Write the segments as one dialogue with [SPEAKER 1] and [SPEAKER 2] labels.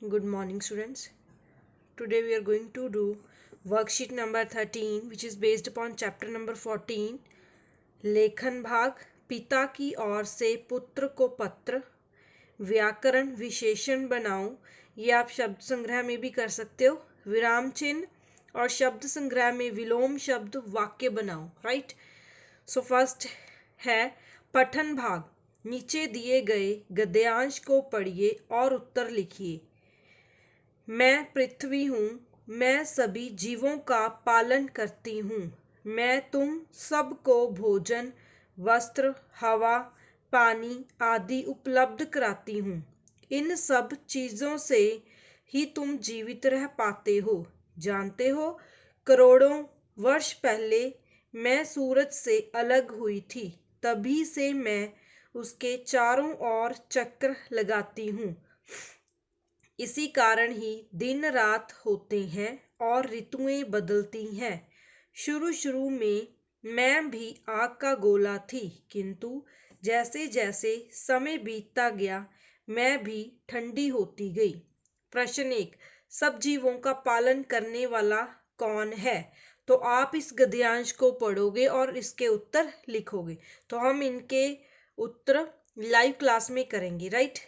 [SPEAKER 1] Good morning, students. Today we are going to do worksheet number 13, which is based upon chapter number 14, लेखन भाग, पिता की ओर से पुत्र को पत्र, व्याकरण विशेषण बनाओ। ये आप शब्द संग्रह में भी कर सकते हो, विराम चिन्ह और शब्द संग्रह में विलोम शब्द वाक्य बनाओ। राइट। सो फर्स्ट है पठन भाग। नीचे दिए गए गद्यांश को पढ़िए और उत्तर लिखिए। मैं पृथ्वी हूँ, मैं सभी जीवों का पालन करती हूँ। मैं तुम सबको भोजन, वस्त्र, हवा, पानी आदि उपलब्ध कराती हूँ। इन सब चीज़ों से ही तुम जीवित रह पाते हो। जानते हो, करोड़ों वर्ष पहले मैं सूरज से अलग हुई थी, तभी से मैं उसके चारों ओर चक्कर लगाती हूँ। इसी कारण ही दिन रात होते हैं और ऋतुएं बदलती हैं। शुरू शुरू में मैं भी आग का गोला थी, किंतु जैसे जैसे समय बीतता गया मैं भी ठंडी होती गई। प्रश्न 1, सब जीवों का पालन करने वाला कौन है? तो आप इस गद्यांश को पढ़ोगे और इसके उत्तर लिखोगे। तो हम इनके उत्तर लाइव क्लास में करेंगे। राइट।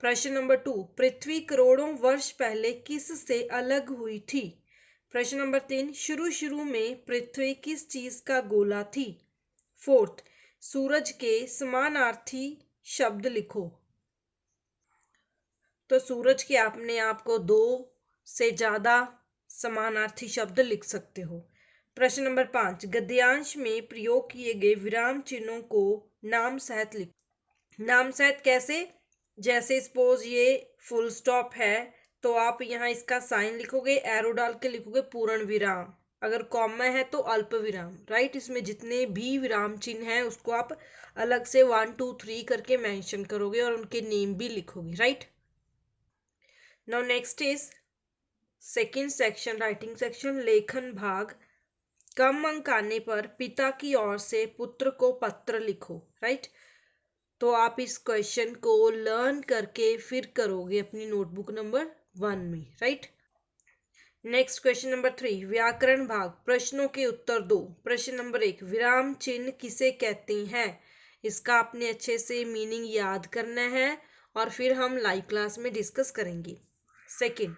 [SPEAKER 1] प्रश्न नंबर 2, पृथ्वी करोड़ों वर्ष पहले किस से अलग हुई थी? प्रश्न नंबर 3, शुरू शुरू में पृथ्वी किस चीज का गोला थी? फोर्थ, सूरज के समानार्थी शब्द लिखो। तो सूरज के अपने आप को 2 से ज्यादा समानार्थी शब्द लिख सकते हो। प्रश्न नंबर 5, गद्यांश में प्रयोग किए गए विराम चिन्हों को नाम सहित लिखो। नाम सहित कैसे? जैसे सपोज ये फुल स्टॉप है तो आप यहाँ इसका साइन लिखोगे, एरो डाल के लिखोगे पूर्ण विराम। अगर कॉमा है तो अल्प विराम। राइट। इसमें जितने भी विराम चिन्ह हैं उसको आप अलग से 1 2 3 करके मेंशन करोगे और उनके नेम भी लिखोगे। Right. Now next is second section, writing section, लेखन भाग। कम अंक आने पर पिता की ओर से पुत्र को पत्र लिखो। राइट। तो आप इस क्वेश्चन को लर्न करके फिर करोगे अपनी नोटबुक नंबर 1 में। राइट। नेक्स्ट क्वेश्चन नंबर 3, व्याकरण भाग। प्रश्नों के उत्तर दो। प्रश्न नंबर 1, विराम चिन्ह किसे कहते हैं? इसका आपने अच्छे से मीनिंग याद करना है और फिर हम लाइव क्लास में डिस्कस करेंगे। सेकंड,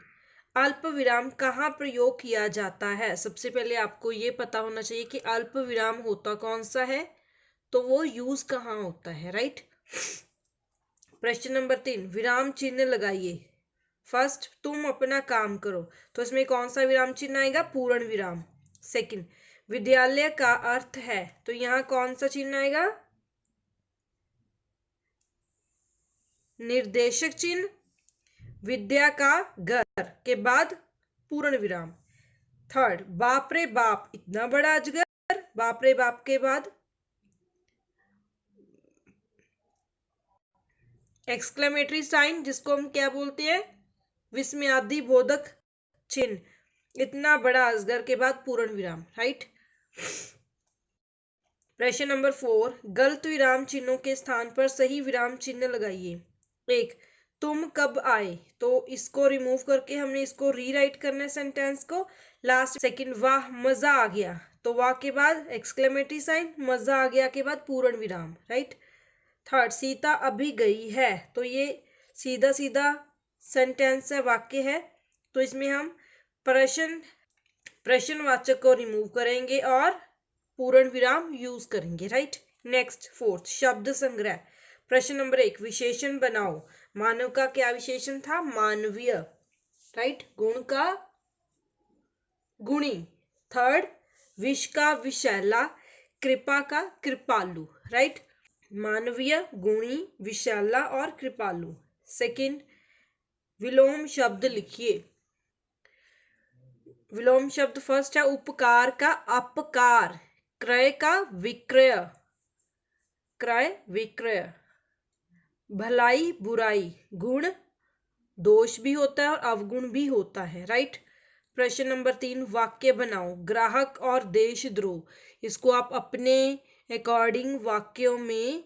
[SPEAKER 1] अल्प विराम कहाँ प्रयोग किया जाता है? सबसे पहले आपको ये पता होना चाहिए कि अल्प विराम होता कौन सा है, तो वो यूज कहाँ होता है। राइट। प्रश्न नंबर 3, विराम चिन्ह लगाइए। फर्स्ट, तुम अपना काम करो, तो इसमें कौन सा विराम चिन्ह आएगा? पूर्ण विराम। सेकंड, विद्यालय का अर्थ है, तो यहाँ कौन सा चिन्ह आएगा? निर्देशक चिन्ह। विद्या का घर के बाद पूर्ण विराम। थर्ड, बाप रे बाप इतना बड़ा अजगर, बाप रे बाप के बाद एक्सक्लेमेटरी साइन, जिसको हम क्या बोलते हैं? विस्मयादि बोधक चिन्ह। इतना बड़ा अजगर के बाद पूर्ण विराम। राइट। प्रश्न नंबर 4, गलत विराम चिन्हों के स्थान पर सही विराम चिन्ह लगाइए। 1, तुम कब आए, तो इसको रिमूव करके हमने इसको रीराइट करना है सेंटेंस को लास्ट। सेकंड, वाह मजा आ गया, तो वाह के बाद एक्सक्लेमेटरी साइन, मजा आ गया के बाद पूर्ण विराम। राइट। थर्ड, सीता अभी गई है, तो ये सीधा सीधा सेंटेंस है, वाक्य है, तो इसमें हम प्रश्नवाचक को रिमूव करेंगे और पूर्ण विराम यूज करेंगे। राइट। नेक्स्ट, फोर्थ, शब्द संग्रह। प्रश्न नंबर 1, विशेषण बनाओ। मानव का क्या विशेषण था? मानवीय। राइट। गुण का गुणी। थर्ड, विष का विषैला, कृपा का कृपालु। राइट। मानवीय, गुणी, विशाला और कृपालु। सेकंड, विलोम शब्द लिखिए। विलोम शब्द फर्स्ट है उपकार का अपकार, क्रय का विक्रय, क्रय विक्रय, भलाई बुराई, गुण दोष भी होता है और अवगुण भी होता है। राइट। प्रश्न नंबर 3, वाक्य बनाओ। ग्राहक और देशद्रोह, इसको आप अपने अकॉर्डिंग वाक्यों में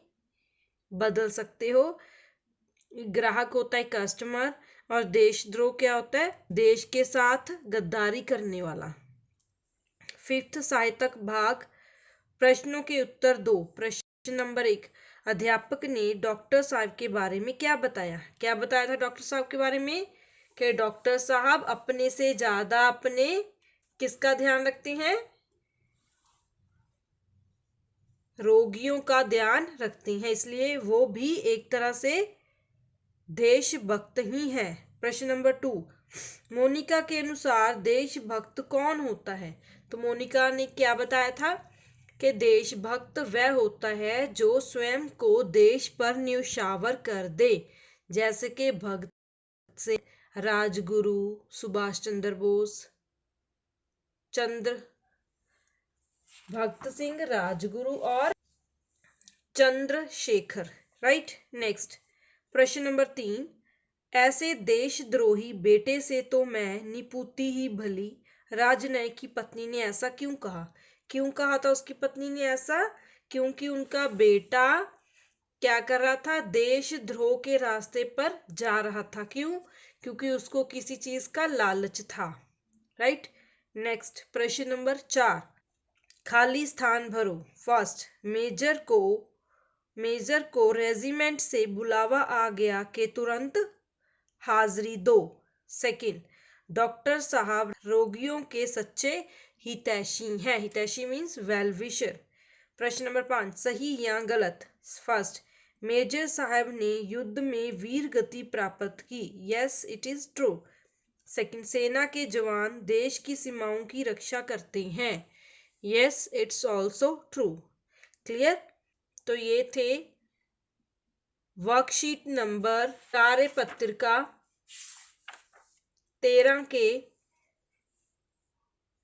[SPEAKER 1] बदल सकते हो। ग्राहक होता है कस्टमर, और देशद्रोह क्या होता है? देश के साथ गद्दारी करने वाला। फिफ्थ साहित्यक भाग, प्रश्नों के उत्तर दो। प्रश्न नंबर 1, अध्यापक ने डॉक्टर साहब के बारे में क्या बताया? क्या बताया था डॉक्टर साहब के बारे में? कि डॉक्टर साहब अपने से ज्यादा अपने किसका ध्यान रखते हैं? रोगियों का ध्यान रखते हैं, इसलिए वो भी एक तरह से देशभक्त ही है। प्रश्न नंबर 2, मोनिका के अनुसार देशभक्त कौन होता है? तो मोनिका ने क्या बताया था कि देशभक्त वह होता है जो स्वयं को देश पर न्यौछावर कर दे, जैसे कि भगत सिंह, राजगुरु, सुभाष चंद्र बोस, भगत सिंह, राजगुरु और चंद्रशेखर। राइट। नेक्स्ट, प्रश्न नंबर 3, ऐसे देशद्रोही बेटे से तो मैं निपुती ही भली। राजनयिक की पत्नी ने ऐसा क्यों कहा? क्यों कहा था उसकी पत्नी ने ऐसा? क्योंकि उनका बेटा क्या कर रहा था? देशद्रोह के रास्ते पर जा रहा था। क्यों? क्योंकि उसको किसी चीज का लालच था। राइट। नेक्स्ट, प्रश्न नंबर 4, खाली स्थान भरो। फर्स्ट, मेजर को रेजिमेंट से बुलावा आ गया कि तुरंत हाजिरी दो। सेकंड, डॉक्टर साहब रोगियों के सच्चे हितैषी हैं। हितैषी मीन्स वेल विशर। प्रश्न नंबर 5, सही या गलत? फर्स्ट, मेजर साहब ने युद्ध में वीर गति प्राप्त की। Yes, it is true. Second, सेना के जवान देश की सीमाओं की रक्षा करते हैं। Yes, it's also true. Clear? तो ये थे वर्कशीट नंबर कार्यपत्रिका 13 के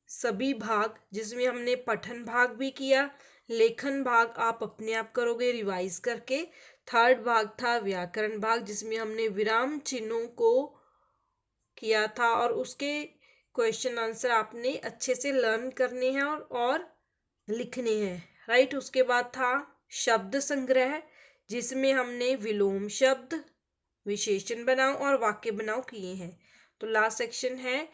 [SPEAKER 1] सभी भाग, जिसमें हमने पठन भाग भी किया, लेखन भाग आप अपने आप करोगे रिवाइज करके। थर्ड भाग था व्याकरण भाग, जिसमें हमने विराम चिन्हों को किया था और उसके क्वेश्चन आंसर आपने अच्छे से लर्न करने हैं और लिखने हैं। राइट। उसके बाद था शब्द संग्रह, जिसमें हमने विलोम शब्द, विशेषण बनाओ और वाक्य बनाओ किए हैं। तो लास्ट सेक्शन है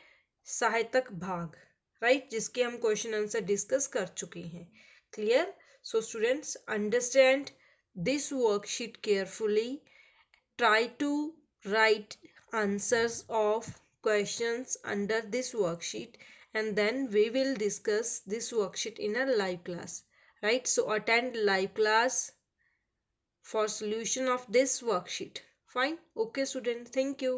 [SPEAKER 1] साहित्यक भाग। राइट, जिसके हम क्वेश्चन आंसर डिस्कस कर चुके हैं। Clear? So students, understand this worksheet carefully, try to write answers of questions under this worksheet, and then we will discuss this worksheet in a live class. Right, so attend live class for solution of this worksheet. Fine. Okay student, thank you.